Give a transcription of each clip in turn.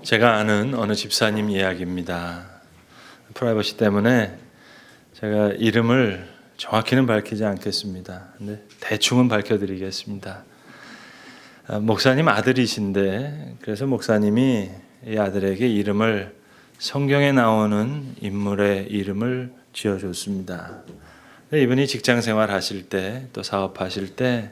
제가 아는 어느 집사님 이야기입니다. 프라이버시 때문에 제가 이름을 정확히는 밝히지 않겠습니다. 근데 대충은 밝혀드리겠습니다. 목사님 아들이신데, 그래서 목사님이 이 아들에게 이름을 성경에 나오는 인물의 이름을 지어줬습니다. 이분이 직장 생활 하실 때, 또 사업하실 때,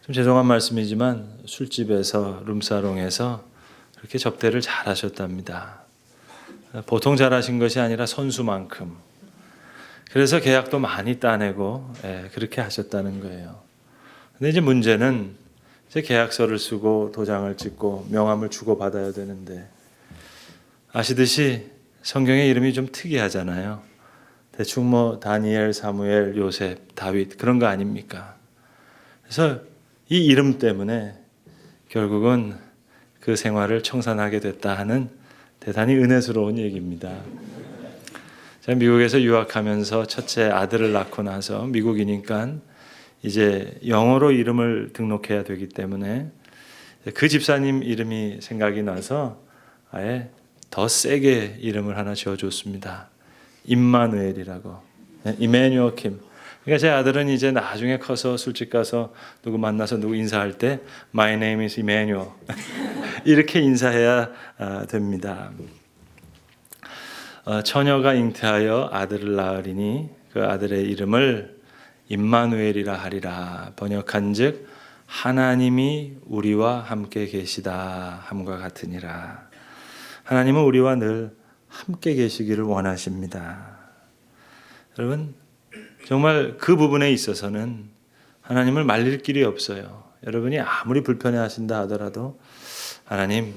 좀 죄송한 말씀이지만 술집에서, 룸사롱에서 그렇게 접대를 잘 하셨답니다. 보통 잘하신 것이 아니라 선수만큼. 그래서 계약도 많이 따내고 그렇게 하셨다는 거예요. 근데 이제 문제는 이제 계약서를 쓰고 도장을 찍고 명함을 주고 받아야 되는데, 아시듯이 성경의 이름이 좀 특이하잖아요. 대충 뭐 다니엘, 사무엘, 요셉, 다윗 그런 거 아닙니까? 그래서 이 이름 때문에 결국은 그 생활을 청산하게 됐다 하는 대단히 은혜스러운 얘기입니다. 제가 미국에서 유학하면서 첫째 아들을 낳고 나서 미국이니까 이제 영어로 이름을 등록해야 되기 때문에 그 집사님 이름이 생각이 나서 아예 더 세게 이름을 하나 지어줬습니다. 임마누엘이라고. 이메뉴얼 킴. 그러니까 제 아들은 이제 나중에 커서 술집 가서 누구 만나서 누구 인사할 때 My name is Emmanuel 이렇게 인사해야 됩니다. 처녀가 잉태하여 아들을 낳으리니 그 아들의 이름을 임마누엘이라 하리라. 번역한즉 하나님이 우리와 함께 계시다 함과 같으니라. 하나님은 우리와 늘 함께 계시기를 원하십니다. 여러분, 정말 그 부분에 있어서는 하나님을 말릴 길이 없어요. 여러분이 아무리 불편해하신다 하더라도 하나님,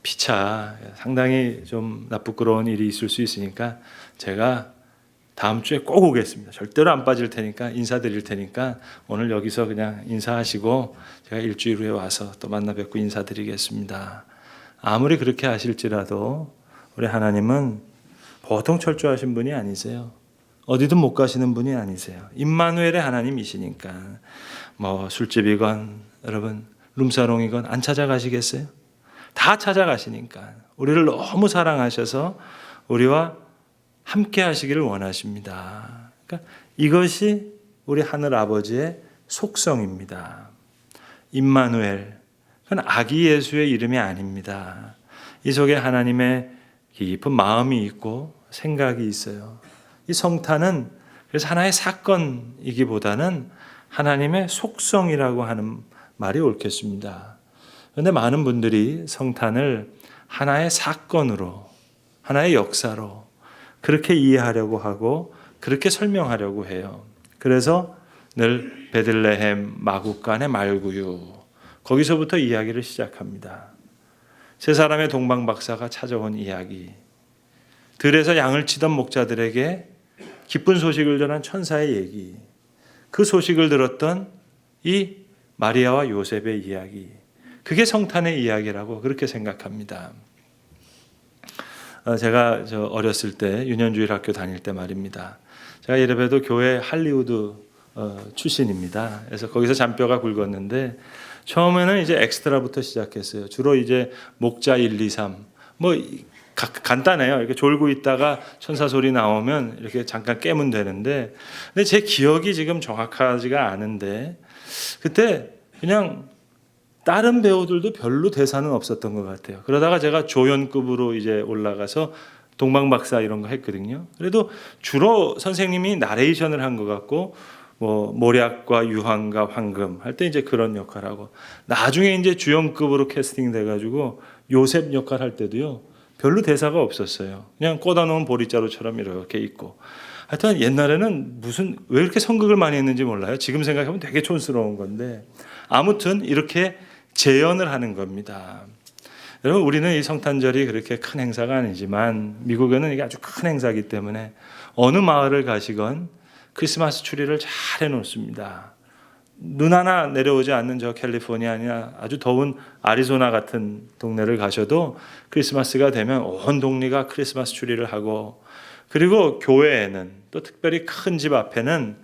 피차 상당히 좀 나쁘끄러운 일이 있을 수 있으니까 제가 다음 주에 꼭 오겠습니다. 절대로 안 빠질 테니까 인사드릴 테니까 오늘 여기서 그냥 인사하시고 제가 일주일 후에 와서 또 만나 뵙고 인사드리겠습니다. 아무리 그렇게 하실지라도 우리 하나님은 보통 철저하신 분이 아니세요. 어디든 못 가시는 분이 아니세요. 임마누엘의 하나님이시니까 뭐 술집이건 여러분 룸사롱이건 안 찾아가시겠어요? 다 찾아가시니까 우리를 너무 사랑하셔서 우리와 함께 하시기를 원하십니다. 그러니까 이것이 우리 하늘 아버지의 속성입니다. 임마누엘, 그건 아기 예수의 이름이 아닙니다. 이 속에 하나님의 깊은 마음이 있고 생각이 있어요. 이 성탄은 그래서 하나의 사건이기보다는 하나님의 속성이라고 하는 말이 옳겠습니다. 그런데 많은 분들이 성탄을 하나의 사건으로, 하나의 역사로 그렇게 이해하려고 하고 그렇게 설명하려고 해요. 그래서 늘 베들레헴 마구간의 말구유, 거기서부터 이야기를 시작합니다. 세 사람의 동방박사가 찾아온 이야기, 들에서 양을 치던 목자들에게 기쁜 소식을 전한 천사의 얘기, 그 소식을 들었던 이 마리아와 요셉의 이야기, 그게 성탄의 이야기라고 그렇게 생각합니다. 제가 어렸을 때 유년주일 학교 다닐 때 말입니다. 제가 이래봬도 교회 할리우드 출신입니다. 그래서 거기서 잔뼈가 굵었는데 처음에는 이제 엑스트라부터 시작했어요. 주로 이제 목자 1, 2, 3 뭐 간단해요. 이렇게 졸고 있다가 천사 소리 나오면 이렇게 잠깐 깨면 되는데, 근데 제 기억이 지금 정확하지가 않은데 그때 그냥 다른 배우들도 별로 대사는 없었던 것 같아요. 그러다가 제가 조연급으로 이제 올라가서 동방박사 이런 거 했거든요. 그래도 주로 선생님이 나레이션을 한 것 같고, 뭐 모략과 유황과 황금 할 때 이제 그런 역할하고, 나중에 이제 주연급으로 캐스팅 돼가지고 요셉 역할 할 때도요 별로 대사가 없었어요. 그냥 꽂아놓은 보리자루처럼 이렇게 있고. 하여튼 옛날에는 왜 이렇게 선극을 많이 했는지 몰라요. 지금 생각하면 되게 촌스러운 건데 아무튼 이렇게 재연을 하는 겁니다. 여러분, 우리는 이 성탄절이 그렇게 큰 행사가 아니지만 미국에는 이게 아주 큰 행사이기 때문에 어느 마을을 가시건 크리스마스 추리를 잘 해놓습니다. 눈 하나 내려오지 않는 저 캘리포니아나 아주 더운 아리조나 같은 동네를 가셔도 크리스마스가 되면 온 동네가 크리스마스 추리를 하고, 그리고 교회에는 또 특별히 큰 집 앞에는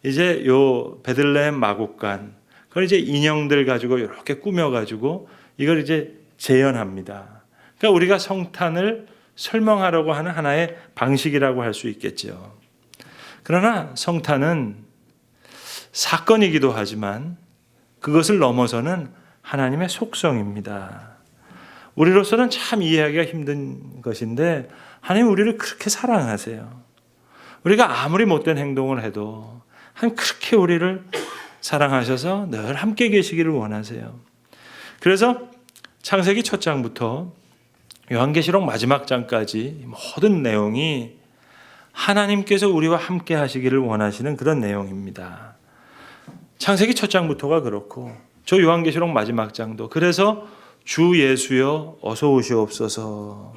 이제 요 베들레헴 마구간, 그걸 이제 인형들 가지고 이렇게 꾸며가지고 이걸 이제 재현합니다. 그러니까 우리가 성탄을 설명하려고 하는 하나의 방식이라고 할 수 있겠죠. 그러나 성탄은 사건이기도 하지만 그것을 넘어서는 하나님의 속성입니다. 우리로서는 참 이해하기가 힘든 것인데 하나님 우리를 그렇게 사랑하세요. 우리가 아무리 못된 행동을 해도 하나님 그렇게 우리를 사랑하셔서 늘 함께 계시기를 원하세요. 그래서 창세기 첫 장부터 요한계시록 마지막 장까지 모든 내용이 하나님께서 우리와 함께 하시기를 원하시는 그런 내용입니다. 창세기 첫 장부터가 그렇고 저 요한계시록 마지막 장도 그래서 주 예수여 어서 오시옵소서.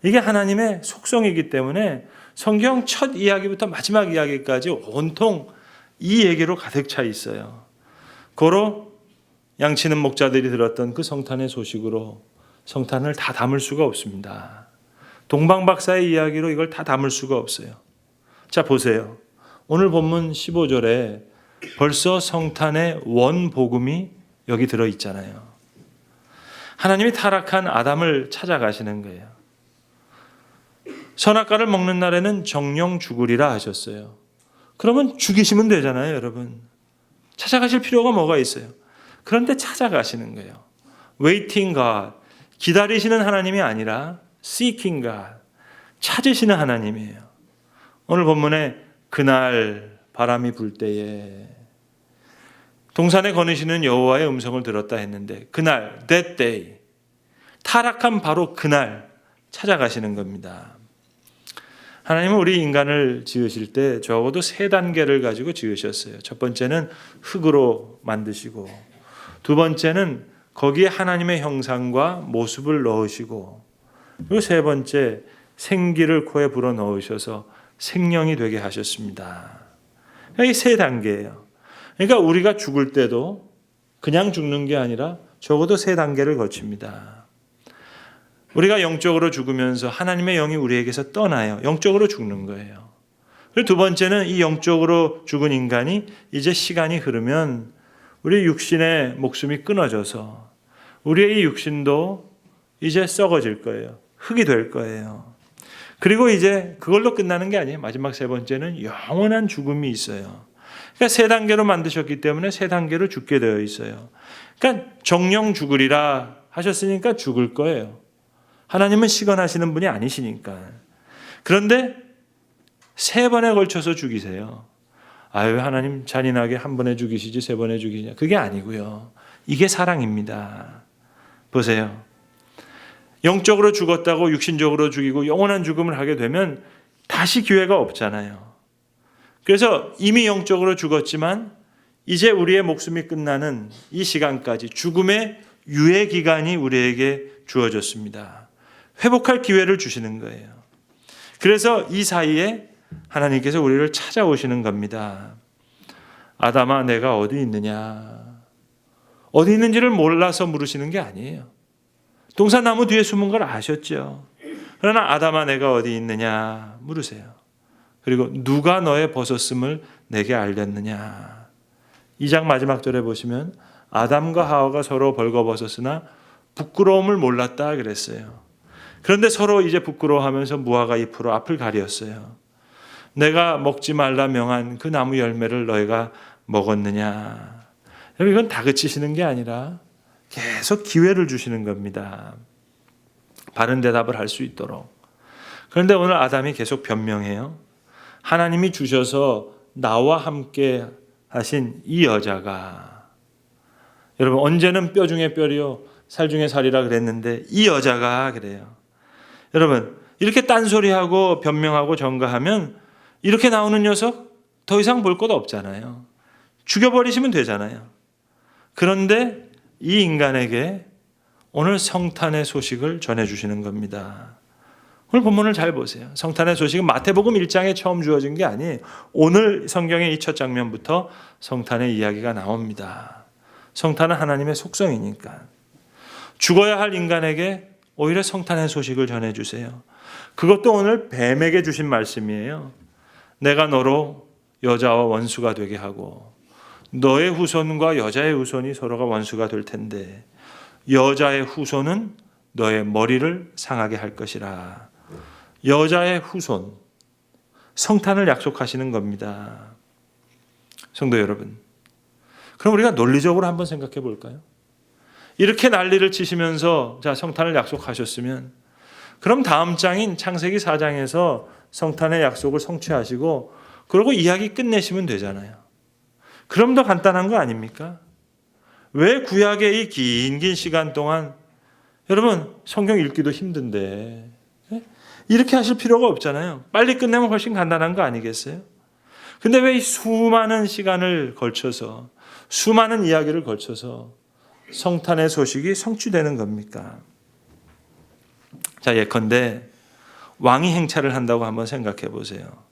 이게 하나님의 속성이기 때문에 성경 첫 이야기부터 마지막 이야기까지 온통 이 얘기로 가득 차 있어요. 고로 양치는 목자들이 들었던 그 성탄의 소식으로 성탄을 다 담을 수가 없습니다. 동방박사의 이야기로 이걸 다 담을 수가 없어요. 자, 보세요. 오늘 본문 15절에 벌써 성탄의 원복음이 여기 들어있잖아요. 하나님이 타락한 아담을 찾아가시는 거예요. 선악과를 먹는 날에는 정령 죽으리라 하셨어요. 그러면 죽이시면 되잖아요, 여러분. 찾아가실 필요가 뭐가 있어요? 그런데 찾아가시는 거예요. Waiting God, 기다리시는 하나님이 아니라 Seeking God, 찾으시는 하나님이에요. 오늘 본문에 그날 바람이 불 때에 동산에 거느시는 여호와의 음성을 들었다 했는데 그날, that day, 타락한 바로 그날 찾아가시는 겁니다. 하나님은 우리 인간을 지으실 때 적어도 3단계를 가지고 지으셨어요. 첫 번째는 흙으로 만드시고 두 번째는 거기에 하나님의 형상과 모습을 넣으시고 그리고 세 번째 생기를 코에 불어넣으셔서 생명이 되게 하셨습니다. 이 3단계예요. 그러니까 우리가 죽을 때도 그냥 죽는 게 아니라 적어도 3단계를 거칩니다. 우리가 영적으로 죽으면서 하나님의 영이 우리에게서 떠나요. 영적으로 죽는 거예요. 그리고 두 번째는 이 영적으로 죽은 인간이 이제 시간이 흐르면 우리 육신의 목숨이 끊어져서 우리의 이 육신도 이제 썩어질 거예요. 흙이 될 거예요. 그리고 이제 그걸로 끝나는 게 아니에요. 마지막 세 번째는 영원한 죽음이 있어요. 그러니까 3단계로 만드셨기 때문에 3단계로 죽게 되어 있어요. 그러니까 정령 죽으리라 하셨으니까 죽을 거예요. 하나님은 시건하시는 분이 아니시니까. 그런데 3번에 걸쳐서 죽이세요. 아유, 하나님 잔인하게 한 번에 죽이시지 3번에 죽이냐. 그게 아니고요. 이게 사랑입니다. 보세요. 영적으로 죽었다고 육신적으로 죽이고 영원한 죽음을 하게 되면 다시 기회가 없잖아요. 그래서 이미 영적으로 죽었지만 이제 우리의 목숨이 끝나는 이 시간까지 죽음의 유예 기간이 우리에게 주어졌습니다. 회복할 기회를 주시는 거예요. 그래서 이 사이에 하나님께서 우리를 찾아오시는 겁니다. 아담아, 내가 어디 있느냐? 어디 있는지를 몰라서 물으시는 게 아니에요. 동산나무 뒤에 숨은 걸 아셨죠. 그러나 아담아, 내가 어디 있느냐 물으세요. 그리고 누가 너의 벗었음을 내게 알렸느냐. 2장 마지막 절에 보시면 아담과 하와가 서로 벌거벗었으나 부끄러움을 몰랐다 그랬어요. 그런데 서로 이제 부끄러워하면서 무화과 잎으로 앞을 가렸어요. 내가 먹지 말라 명한 그 나무 열매를 너희가 먹었느냐. 여러분, 이건 다그치시는 게 아니라 계속 기회를 주시는 겁니다. 바른 대답을 할 수 있도록. 그런데 오늘 아담이 계속 변명해요. 하나님이 주셔서 나와 함께 하신 이 여자가, 여러분 언제는 뼈 중에 뼈리요 살 중에 살이라 그랬는데 이 여자가 그래요. 여러분 이렇게 딴소리하고 변명하고 전가하면 이렇게 나오는 녀석 더 이상 볼 것 없잖아요. 죽여버리시면 되잖아요. 그런데 이 인간에게 오늘 성탄의 소식을 전해주시는 겁니다. 오늘 본문을 잘 보세요. 성탄의 소식은 마태복음 1장에 처음 주어진 게 아니에요. 오늘 성경의 이 첫 장면부터 성탄의 이야기가 나옵니다. 성탄은 하나님의 속성이니까. 죽어야 할 인간에게 오히려 성탄의 소식을 전해주세요. 그것도 오늘 뱀에게 주신 말씀이에요. 내가 너로 여자와 원수가 되게 하고 너의 후손과 여자의 후손이 서로가 원수가 될 텐데 여자의 후손은 너의 머리를 상하게 할 것이라. 여자의 후손, 성탄을 약속하시는 겁니다. 성도 여러분, 그럼 우리가 논리적으로 한번 생각해 볼까요? 이렇게 난리를 치시면서 자, 성탄을 약속하셨으면 그럼 다음 장인 창세기 4장에서 성탄의 약속을 성취하시고 그러고 이야기 끝내시면 되잖아요. 그럼 더 간단한 거 아닙니까? 왜 구약의 이 긴 시간 동안 여러분 성경 읽기도 힘든데 이렇게 하실 필요가 없잖아요. 빨리 끝내면 훨씬 간단한 거 아니겠어요? 근데 왜 이 수많은 시간을 걸쳐서 수많은 이야기를 걸쳐서 성탄의 소식이 성취되는 겁니까? 자, 예컨대 왕이 행차를 한다고 한번 생각해 보세요.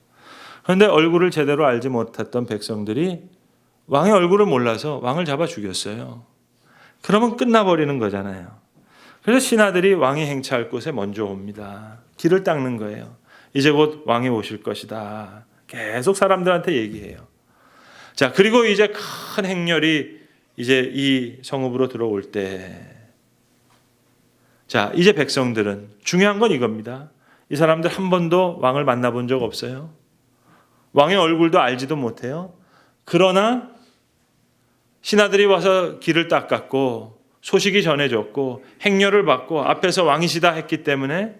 그런데 얼굴을 제대로 알지 못했던 백성들이 왕의 얼굴을 몰라서 왕을 잡아 죽였어요. 그러면 끝나버리는 거잖아요. 그래서 신하들이 왕이 행차할 곳에 먼저 옵니다. 길을 닦는 거예요. 이제 곧 왕이 오실 것이다. 계속 사람들한테 얘기해요. 자, 그리고 이제 큰 행렬이 이제 이 성읍으로 들어올 때, 자, 이제 백성들은 중요한 건 이겁니다. 이 사람들 한 번도 왕을 만나본 적 없어요. 왕의 얼굴도 알지도 못해요. 그러나 신하들이 와서 길을 닦았고 소식이 전해졌고 행렬을 받고 앞에서 왕이시다 했기 때문에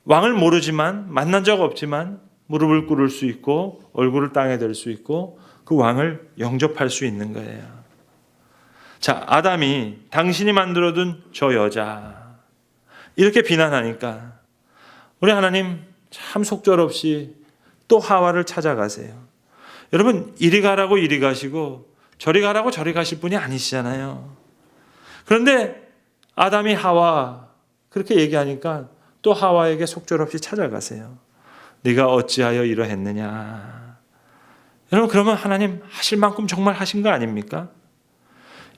왕을 모르지만 만난 적 없지만 무릎을 꿇을 수 있고 얼굴을 땅에 댈 수 있고 그 왕을 영접할 수 있는 거예요. 자, 아담이 당신이 만들어둔 저 여자 이렇게 비난하니까 우리 하나님 참 속절없이 또 하와를 찾아가세요. 여러분 이리 가라고 이리 가시고 저리 가라고 저리 가실 분이 아니시잖아요. 그런데 아담이 하와 그렇게 얘기하니까 또 하와에게 속절없이 찾아가세요. 네가 어찌하여 이러했느냐. 여러분 그러면 하나님 하실 만큼 정말 하신 거 아닙니까?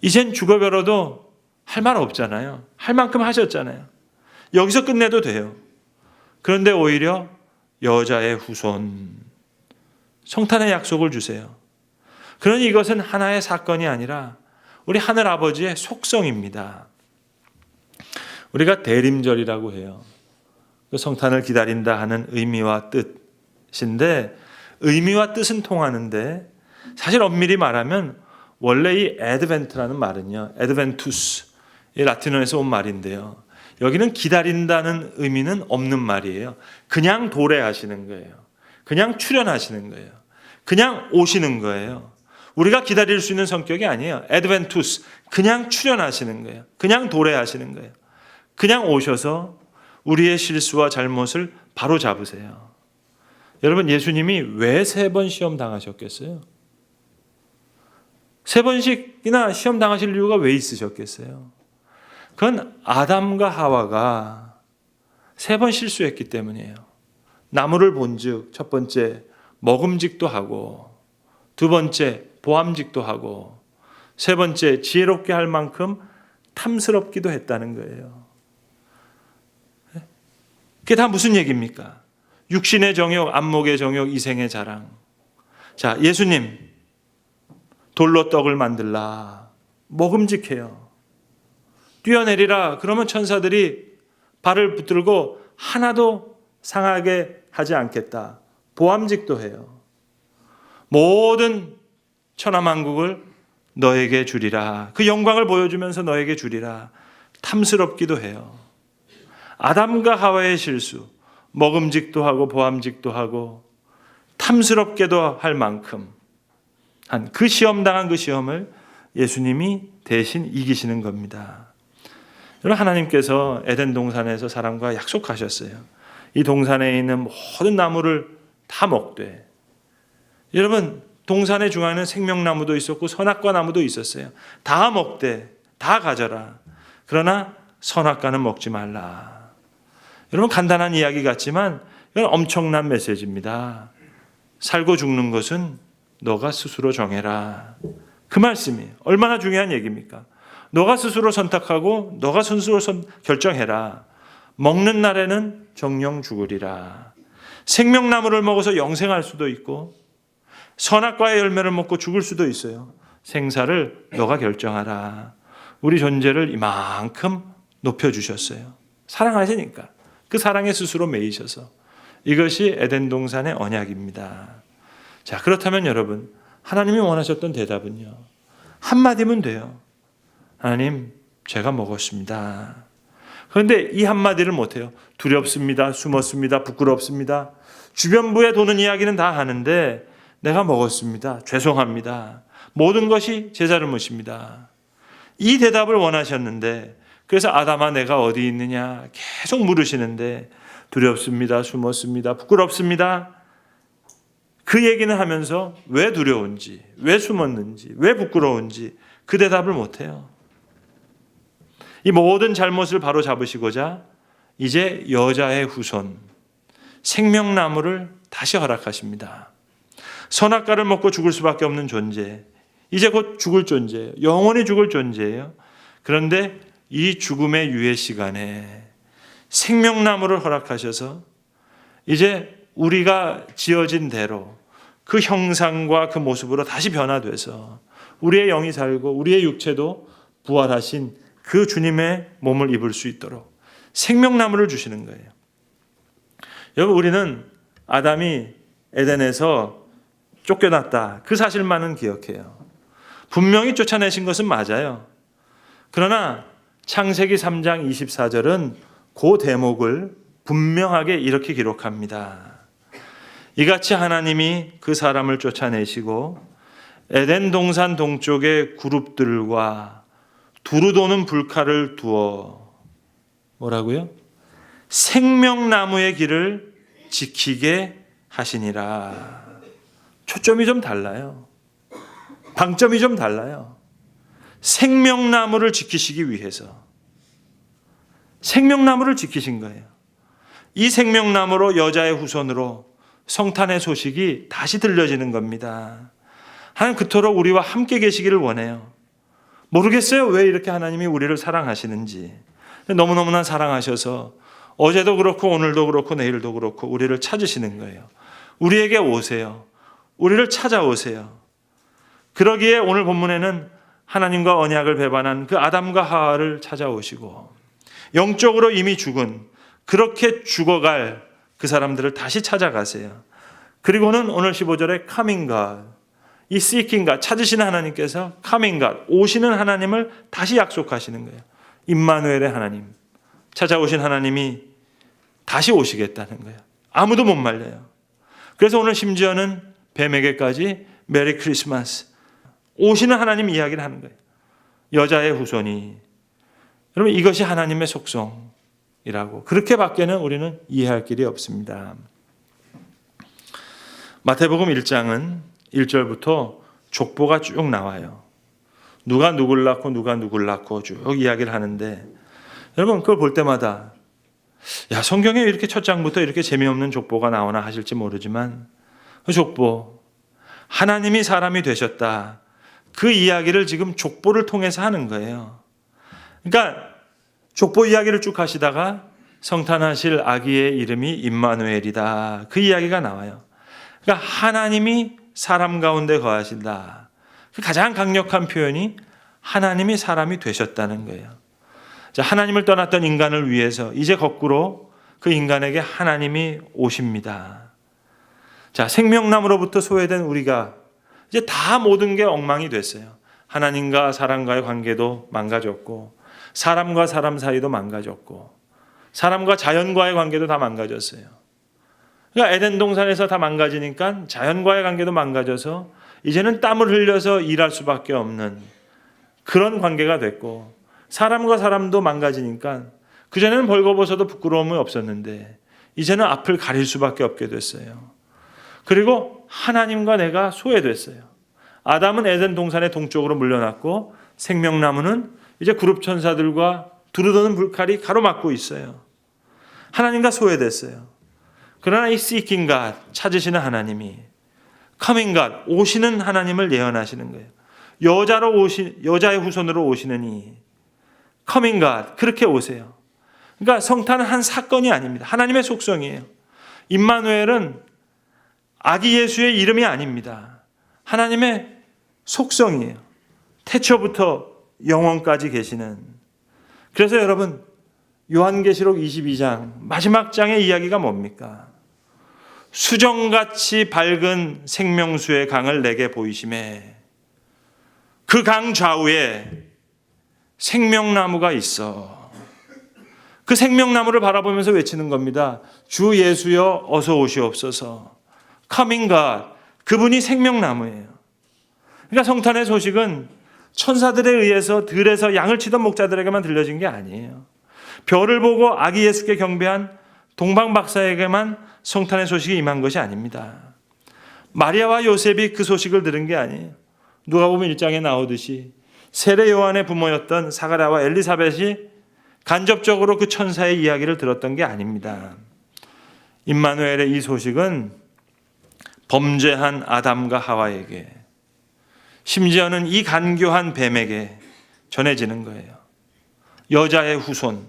이젠 죽어버려도 할 말 없잖아요. 할 만큼 하셨잖아요. 여기서 끝내도 돼요. 그런데 오히려 여자의 후손, 성탄의 약속을 주세요. 그러니 이것은 하나의 사건이 아니라 우리 하늘 아버지의 속성입니다. 우리가 대림절이라고 해요. 성탄을 기다린다 하는 의미와 뜻인데 의미와 뜻은 통하는데 사실 엄밀히 말하면 원래 이 애드벤트라는 말은요, 애드벤투스, 이 라틴어에서 온 말인데요. 여기는 기다린다는 의미는 없는 말이에요. 그냥 도래하시는 거예요. 그냥 출현하시는 거예요. 그냥 오시는 거예요. 우리가 기다릴 수 있는 성격이 아니에요. 애드벤투스, 그냥 출현하시는 거예요. 그냥 도래하시는 거예요. 그냥 오셔서 우리의 실수와 잘못을 바로 잡으세요. 여러분 예수님이 왜 3번 시험 당하셨겠어요? 3번씩이나 시험 당하실 이유가 왜 있으셨겠어요? 그건 아담과 하와가 3번 실수했기 때문이에요. 나무를 본즉 첫 번째 먹음직도 하고 두 번째 보암직도 하고 세 번째 지혜롭게 할 만큼 탐스럽기도 했다는 거예요. 그게 다 무슨 얘기입니까? 육신의 정욕, 안목의 정욕, 이생의 자랑. 자, 예수님 돌로 떡을 만들라. 먹음직해요. 뛰어내리라. 그러면 천사들이 발을 붙들고 하나도 상하게 하지 않겠다. 보암직도 해요. 모든 천하만국을 너에게 주리라. 그 영광을 보여주면서 너에게 주리라. 탐스럽기도 해요. 아담과 하와의 실수, 먹음직도 하고 보암직도 하고 탐스럽게도 할 만큼 한 그 시험 당한 그 시험을 예수님이 대신 이기시는 겁니다. 여러분 하나님께서 에덴 동산에서 사람과 약속하셨어요. 이 동산에 있는 모든 나무를 다 먹되. 여러분 동산의 중앙에는 생명나무도 있었고 선악과 나무도 있었어요. 다 먹되 다 가져라. 그러나 선악과는 먹지 말라. 여러분 간단한 이야기 같지만 이건 엄청난 메시지입니다. 살고 죽는 것은 너가 스스로 정해라. 그 말씀이 얼마나 중요한 얘기입니까? 너가 스스로 선택하고 너가 스스로 결정해라. 먹는 날에는 정령 죽으리라. 생명나무를 먹어서 영생할 수도 있고 선악과의 열매를 먹고 죽을 수도 있어요. 생사를 너가 결정하라. 우리 존재를 이만큼 높여주셨어요. 사랑하시니까. 그 사랑에 스스로 매이셔서. 이것이 에덴 동산의 언약입니다. 자, 그렇다면 여러분, 하나님이 원하셨던 대답은요. 한마디면 돼요. 하나님, 제가 먹었습니다. 그런데 이 한마디를 못해요. 두렵습니다. 숨었습니다. 부끄럽습니다. 주변부에 도는 이야기는 다 하는데 내가 먹었습니다. 죄송합니다. 모든 것이 제 잘못입니다. 이 대답을 원하셨는데 그래서 아담아 내가 어디 있느냐 계속 물으시는데 두렵습니다. 숨었습니다. 부끄럽습니다. 그 얘기는 하면서 왜 두려운지, 왜 숨었는지, 왜 부끄러운지 그 대답을 못해요. 이 모든 잘못을 바로 잡으시고자 이제 여자의 후손, 생명나무를 다시 허락하십니다. 선악과를 먹고 죽을 수밖에 없는 존재, 이제 곧 죽을 존재예요. 영원히 죽을 존재예요. 그런데 이 죽음의 유예 시간에 생명나무를 허락하셔서 이제 우리가 지어진 대로 그 형상과 그 모습으로 다시 변화돼서 우리의 영이 살고 우리의 육체도 부활하신 그 주님의 몸을 입을 수 있도록 생명나무를 주시는 거예요. 여러분, 우리는 아담이 에덴에서 쫓겨났다. 그 사실만은 기억해요. 분명히 쫓아내신 것은 맞아요. 그러나 창세기 3장 24절은 그 대목을 분명하게 이렇게 기록합니다. 이같이 하나님이 그 사람을 쫓아내시고 에덴 동산 동쪽의 그룹들과 두루 도는 불칼을 두어 뭐라고요? 생명나무의 길을 지키게 하시니라. 초점이 좀 달라요. 방점이 좀 달라요. 생명나무를 지키시기 위해서. 생명나무를 지키신 거예요. 이 생명나무로 여자의 후손으로 성탄의 소식이 다시 들려지는 겁니다. 하나님 그토록 우리와 함께 계시기를 원해요. 모르겠어요. 왜 이렇게 하나님이 우리를 사랑하시는지. 너무너무나 사랑하셔서 어제도 그렇고 오늘도 그렇고 내일도 그렇고 우리를 찾으시는 거예요. 우리에게 오세요. 우리를 찾아오세요. 그러기에 오늘 본문에는 하나님과 언약을 배반한 그 아담과 하와를 찾아오시고 영적으로 이미 죽은 그렇게 죽어갈 그 사람들을 다시 찾아가세요. 그리고는 오늘 15절에 coming God, 이 seeking God, 찾으시는 하나님께서 coming God, 오시는 하나님을 다시 약속하시는 거예요. 임마누엘의 하나님, 찾아오신 하나님이 다시 오시겠다는 거예요. 아무도 못 말려요. 그래서 오늘 심지어는 뱀에게까지 메리 크리스마스, 오시는 하나님 이야기를 하는 거예요. 여자의 후손이. 여러분, 이것이 하나님의 속성이라고. 그렇게밖에는 우리는 이해할 길이 없습니다. 마태복음 1장은 1절부터 족보가 쭉 나와요. 누가 누굴 낳고 누가 누굴 낳고 쭉 이야기를 하는데 여러분 그걸 볼 때마다 야, 성경에 이렇게 첫 장부터 이렇게 재미없는 족보가 나오나 하실지 모르지만 그 족보, 하나님이 사람이 되셨다. 그 이야기를 지금 족보를 통해서 하는 거예요. 그러니까 족보 이야기를 쭉 하시다가 성탄하실 아기의 이름이 임마누엘이다. 그 이야기가 나와요. 그러니까 하나님이 사람 가운데 거하신다. 가장 강력한 표현이 하나님이 사람이 되셨다는 거예요. 자, 하나님을 떠났던 인간을 위해서 이제 거꾸로 그 인간에게 하나님이 오십니다. 자, 생명나무로부터 소외된 우리가 이제 다 모든 게 엉망이 됐어요. 하나님과 사람과의 관계도 망가졌고 사람과 사람 사이도 망가졌고 사람과 자연과의 관계도 다 망가졌어요. 그러니까 에덴 동산에서 다 망가지니까 자연과의 관계도 망가져서 이제는 땀을 흘려서 일할 수밖에 없는 그런 관계가 됐고 사람과 사람도 망가지니까 그전에는 벌거벗어도 부끄러움이 없었는데 이제는 앞을 가릴 수밖에 없게 됐어요. 그리고 하나님과 내가 소외됐어요. 아담은 에덴 동산의 동쪽으로 물러났고 생명나무는 이제 그룹 천사들과 두루도는 불칼이 가로막고 있어요. 하나님과 소외됐어요. 그러나 이 seeking God, 찾으시는 하나님이 coming God, 오시는 하나님을 예언하시는 거예요. 여자의 후손으로 오시느니 coming God, 그렇게 오세요. 그러니까 성탄은 한 사건이 아닙니다. 하나님의 속성이에요. 임마누엘은 아기 예수의 이름이 아닙니다. 하나님의 속성이에요. 태초부터 영원까지 계시는. 그래서 여러분, 요한계시록 22장 마지막 장의 이야기가 뭡니까? 수정같이 밝은 생명수의 강을 내게 보이심에 그 강 좌우에 생명나무가 있어. 그 생명나무를 바라보면서 외치는 겁니다. 주 예수여 어서 오시옵소서. Coming God. 그분이 생명나무예요. 그러니까 성탄의 소식은 천사들에 의해서 들에서 양을 치던 목자들에게만 들려진 게 아니에요. 별을 보고 아기 예수께 경배한 동방박사에게만 성탄의 소식이 임한 것이 아닙니다. 마리아와 요셉이 그 소식을 들은 게 아니에요. 누가복음 1장에 나오듯이 세례 요한의 부모였던 사가랴와 엘리사벳이 간접적으로 그 천사의 이야기를 들었던 게 아닙니다. 임마누엘의 이 소식은 범죄한 아담과 하와에게, 심지어는 이 간교한 뱀에게 전해지는 거예요. 여자의 후손.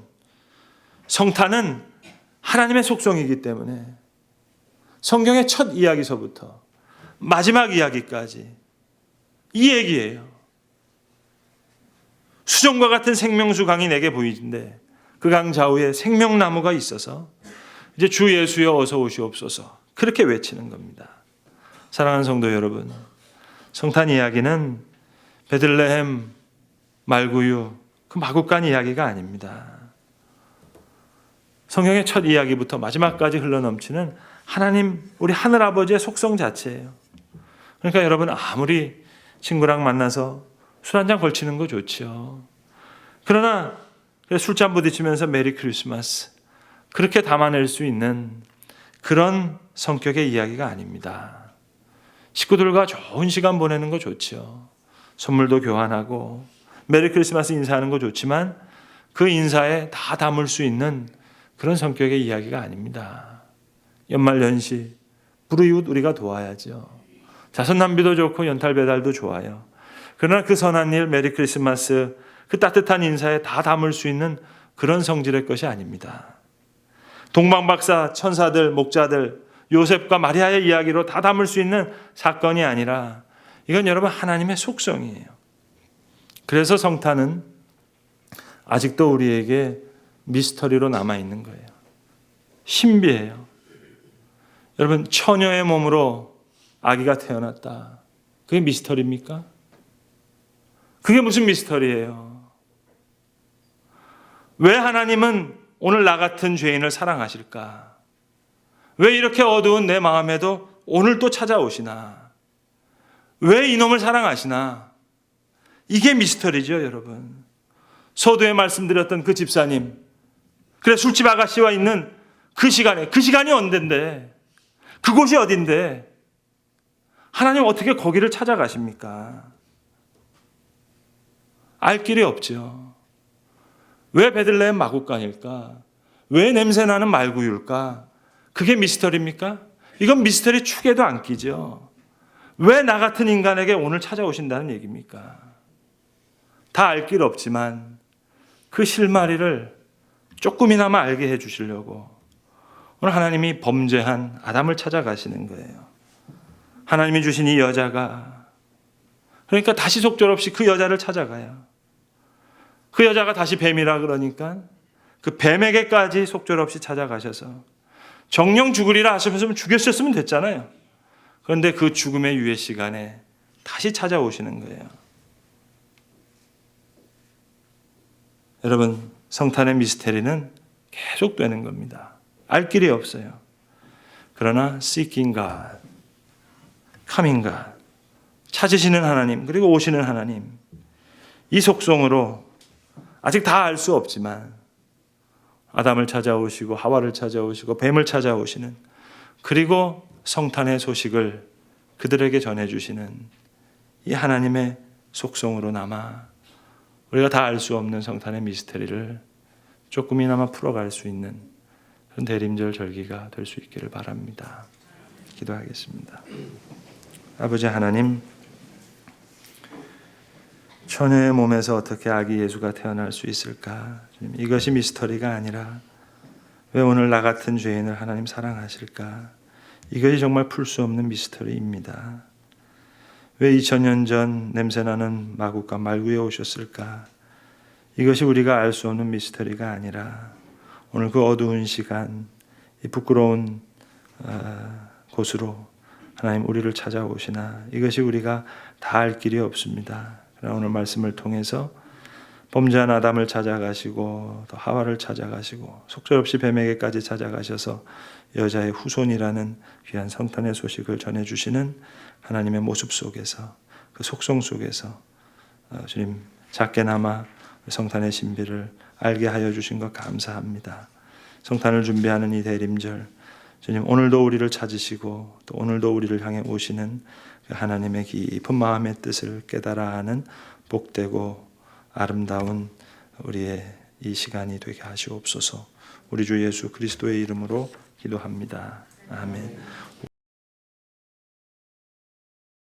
성탄은 하나님의 속성이기 때문에 성경의 첫 이야기서부터 마지막 이야기까지 이 얘기예요. 수정과 같은 생명수 강이 내게 보이는데 그 강 좌우에 생명나무가 있어서 이제 주 예수여 어서 오시옵소서 그렇게 외치는 겁니다. 사랑하는 성도 여러분, 성탄 이야기는 베들레헴 말구유 그 마구간 이야기가 아닙니다. 성경의 첫 이야기부터 마지막까지 흘러넘치는 하나님 우리 하늘아버지의 속성 자체예요. 그러니까 여러분 아무리 친구랑 만나서 술 한잔 걸치는 거 좋죠. 그러나 술잔 부딪히면서 메리 크리스마스 그렇게 담아낼 수 있는 그런 성격의 이야기가 아닙니다. 식구들과 좋은 시간 보내는 거 좋죠. 선물도 교환하고 메리 크리스마스 인사하는 거 좋지만 그 인사에 다 담을 수 있는 그런 성격의 이야기가 아닙니다. 연말연시 불우이웃 우리가 도와야죠. 자선남비도 좋고 연탈 배달도 좋아요. 그러나 그 선한 일 메리 크리스마스 그 따뜻한 인사에 다 담을 수 있는 그런 성질의 것이 아닙니다. 동방박사 천사들 목자들 요셉과 마리아의 이야기로 다 담을 수 있는 사건이 아니라 이건 여러분 하나님의 속성이에요. 그래서 성탄은 아직도 우리에게 미스터리로 남아있는 거예요. 신비해요. 여러분 처녀의 몸으로 아기가 태어났다. 그게 미스터리입니까? 그게 무슨 미스터리예요? 왜 하나님은 오늘 나 같은 죄인을 사랑하실까? 왜 이렇게 어두운 내 마음에도 오늘 또 찾아오시나? 왜 이놈을 사랑하시나? 이게 미스터리죠, 여러분. 서두에 말씀드렸던 그 집사님, 그래 술집 아가씨와 있는 그 시간이 언젠데, 그곳이 어딘데, 하나님 어떻게 거기를 찾아가십니까? 알 길이 없죠. 왜 베들레헴 마구간일까? 왜 냄새나는 말구유일까? 그게 미스터리입니까? 이건 미스터리 축에도 안 끼죠. 왜 나 같은 인간에게 오늘 찾아오신다는 얘기입니까? 다 알 길 없지만 그 실마리를 조금이나마 알게 해주시려고 오늘 하나님이 범죄한 아담을 찾아가시는 거예요. 하나님이 주신 이 여자가 그러니까 다시 속절없이 그 여자를 찾아가요. 그 여자가 다시 뱀이라 그러니까 그 뱀에게까지 속절없이 찾아가셔서 정령 죽으리라 하셨으면 죽였었으면 됐잖아요. 그런데 그 죽음의 유예 시간에 다시 찾아오시는 거예요. 여러분 성탄의 미스테리는 계속되는 겁니다. 알 길이 없어요. 그러나 seeking God, coming God, 찾으시는 하나님 그리고 오시는 하나님 이 속성으로 아직 다 알 수 없지만 아담을 찾아오시고 하와를 찾아오시고 뱀을 찾아오시는 그리고 성탄의 소식을 그들에게 전해주시는 이 하나님의 속성으로 남아 우리가 다 알 수 없는 성탄의 미스테리를 조금이나마 풀어갈 수 있는 그런 대림절 절기가 될 수 있기를 바랍니다. 기도하겠습니다. 아버지 하나님, 처녀의 몸에서 어떻게 아기 예수가 태어날 수 있을까? 이것이 미스터리가 아니라 왜 오늘 나 같은 죄인을 하나님 사랑하실까? 이것이 정말 풀 수 없는 미스터리입니다. 왜 2000년 전 냄새나는 마구간 말구에 오셨을까? 이것이 우리가 알 수 없는 미스터리가 아니라 오늘 그 어두운 시간, 이 부끄러운 곳으로 하나님 우리를 찾아오시나 이것이 우리가 다 알 길이 없습니다. 그러나 오늘 말씀을 통해서 범죄한 아담을 찾아가시고 또 하와를 찾아가시고 속절없이 뱀에게까지 찾아가셔서 여자의 후손이라는 귀한 성탄의 소식을 전해주시는 하나님의 모습 속에서 그 속성 속에서 주님 작게나마 성탄의 신비를 알게 하여 주신 것 감사합니다. 성탄을 준비하는 이 대림절 주님 오늘도 우리를 찾으시고 또 오늘도 우리를 향해 오시는 그 하나님의 깊은 마음의 뜻을 깨달아 하는 복되고 아름다운 우리의 이 시간이 되게 하시옵소서. 우리 주 예수 그리스도의 이름으로 기도합니다. 아멘.